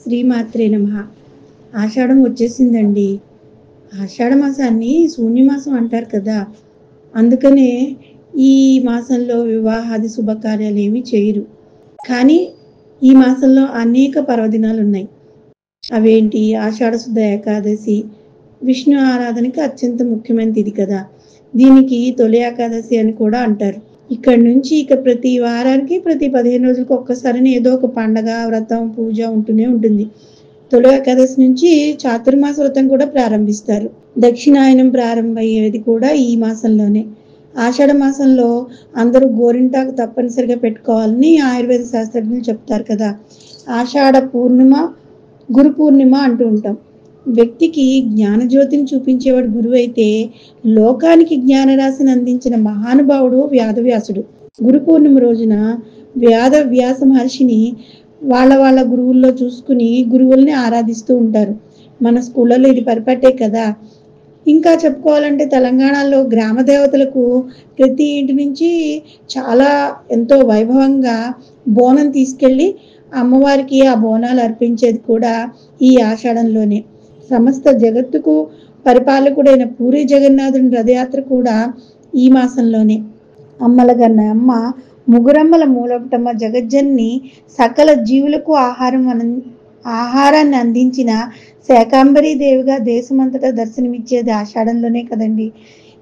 శ్రీమాత్రే నమః. ఆషాఢం వచ్చేసిందండి. ఆషాఢ మాసాన్ని శూన్యమాసం అంటారు కదా! అందుకనే ఈ మాసంలో వివాహాది శుభకార్యాలేమి చేయరు. కానీ ఈ మాసంలో అనేక పర్వదినాలున్నాయి. అవేంటి? ఆషాఢ శుద్ధ ఏకాదశి విష్ణు ఆరాధనకి అత్యంత ముఖ్యమైనది ఇది కదా! దీనికి తొలి ఏకాదశి అని కూడా అంటారు. ఇక్కడి నుంచి ఇక ప్రతి వారానికి, ప్రతి 15 రోజులకు ఒక్కసారైనా ఏదో ఒక పండగ, వ్రతం, పూజ ఉంటూనే ఉంటుంది. తొలి ఏకాదశి నుంచి చాతుర్మాస వ్రతం కూడా ప్రారంభిస్తారు. దక్షిణాయనం ప్రారంభమయ్యేది కూడా ఈ మాసంలోనే. ఆషాఢ మాసంలో అందరూ గోరింటాకు తప్పనిసరిగా పెట్టుకోవాలని ఆయుర్వేద శాస్త్రజ్ఞులు చెప్తారు కదా! ఆషాఢ పూర్ణిమ, గురు పూర్ణిమ అంటూ ఉంటాం. వ్యక్తికి జ్ఞానజ్యోతిని చూపించేవాడు గురువైతే, లోకానికి జ్ఞానరాశిని అందించిన మహానుభావుడు వేదవ్యాసుడు. గురు పూర్ణిమ రోజున వేదవ్యాస మహర్షిని వాళ్ళ గురువుల్లో చూసుకుని గురువుల్ని ఆరాధిస్తూ ఉంటారు. మన స్కూళ్ళలో ఇది పరిపాటే కదా! ఇంకా చెప్పుకోవాలంటే తెలంగాణలో గ్రామ దేవతలకు ప్రతి ఇంటి నుంచి చాలా ఎంతో వైభవంగా బోనం తీసుకెళ్ళి అమ్మవారికి ఆ బోనాలు అర్పించేది కూడా ఈ ఆషాఢంలోనే. సమస్త జగత్తుకు పరిపాలకుడైన పూరి జగన్నాథుని రథయాత్ర కూడా ఈ మాసంలోనే. అమ్మలగన్న అమ్మ ముగురమ్మల మూలపుటమ్మ జగజ్జనని సకల జీవులకు ఆహారాన్ని అందించిన శాకంబరీ దేవిగా దేశమంతటా దర్శనమిచ్చేది ఆషాఢంలోనే కదండి.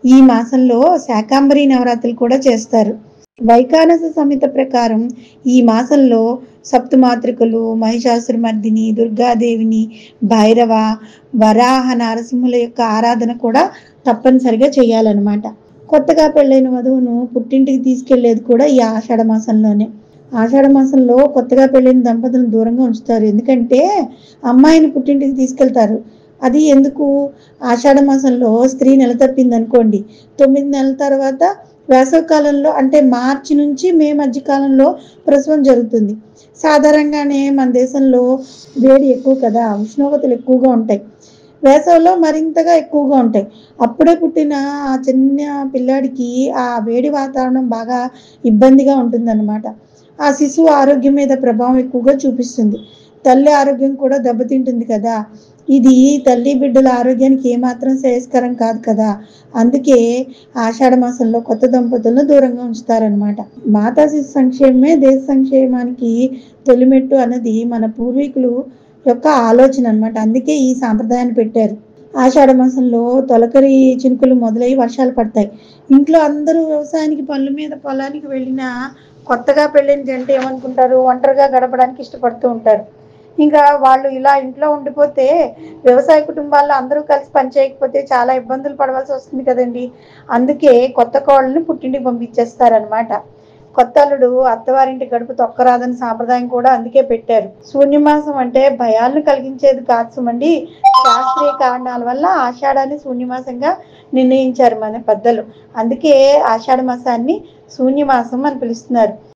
ఈ మాసంలో శాకంబరీ నవరాత్రులు కూడా చేస్తారు. వైఖానస సంహిత ప్రకారం ఈ మాసంలో సప్తమాతృకలు, మహిషాసురమర్దిని, దుర్గాదేవిని, భైరవ, వరాహ, నరసింహుల యొక్క ఆరాధన కూడా తప్పనిసరిగా చేయాలన్నమాట. కొత్తగా పెళ్ళైన వధువును పుట్టింటికి తీసుకెళ్లేది కూడా ఈ ఆషాఢ మాసంలోనే. ఆషాఢ మాసంలో కొత్తగా పెళ్ళైన దంపతులను దూరంగా ఉంచుతారు. ఎందుకంటే అమ్మాయిని పుట్టింటికి తీసుకెళ్తారు. అది ఎందుకు? ఆషాఢ మాసంలో స్త్రీ నెల తప్పింది అనుకోండి, 9 నెలల తర్వాత వేసవికాలంలో అంటే మార్చి నుంచి మే మధ్య కాలంలో ప్రసవం జరుగుతుంది. సాధారణంగానే మన దేశంలో వేడి ఎక్కువ కదా, ఉష్ణోగ్రతలు ఎక్కువగా ఉంటాయి. వేసవిలో మరింతగా ఎక్కువగా ఉంటాయి. అప్పుడే పుట్టిన ఆ చిన్న పిల్లాడికి ఆ వేడి వాతావరణం బాగా ఇబ్బందిగా ఉంటుందన్నమాట. ఆ శిశువు ఆరోగ్యం మీద ప్రభావం ఎక్కువగా చూపిస్తుంది. తల్లి ఆరోగ్యం కూడా దెబ్బతింటుంది కదా. ఇది తల్లి బిడ్డల ఆరోగ్యానికి ఏమాత్రం శ్రేయస్కరం కాదు కదా. అందుకే ఆషాఢ మాసంలో కొత్త దంపతులను దూరంగా ఉంచుతారనమాట. మాతా శిశు సంక్షేమమే దేశ సంక్షేమానికి తొలిమెట్టు అన్నది మన పూర్వీకులు యొక్క ఆలోచన అనమాట. అందుకే ఈ సాంప్రదాయాన్ని పెట్టారు. ఆషాఢ మాసంలో తొలకరి చినుకులు మొదలై వర్షాలు పడతాయి. ఇంట్లో అందరూ వ్యవసాయానికి పనుల మీద పొలానికి వెళ్ళినా కొత్తగా పెళ్ళైన జంట ఏమనుకుంటారు? ఒంటరిగా గడపడానికి ఇష్టపడుతూ ఉంటారు. ఇంకా వాళ్ళు ఇలా ఇంట్లో ఉండిపోతే వ్యవసాయ కుటుంబాల్లో అందరూ కలిసి పని చేయకపోతే చాలా ఇబ్బందులు పడవలసి వస్తుంది కదండి. అందుకే కొత్త కోడల్ని పుట్టింటికి పంపించేస్తారనమాట. కొత్త అల్లుడు అత్తవారింటి గడుపు తొక్కరాదని సాంప్రదాయం కూడా అందుకే పెట్టారు. శూన్యమాసం అంటే భయాలను కలిగించేది కాదు సుమండి. శాస్త్రీయ కారణాల వల్ల ఆషాఢాన్ని శూన్యమాసంగా నిర్ణయించారు మన పెద్దలు. అందుకే ఆషాఢ మాసాన్ని శూన్యమాసం అని పిలుస్తున్నారు.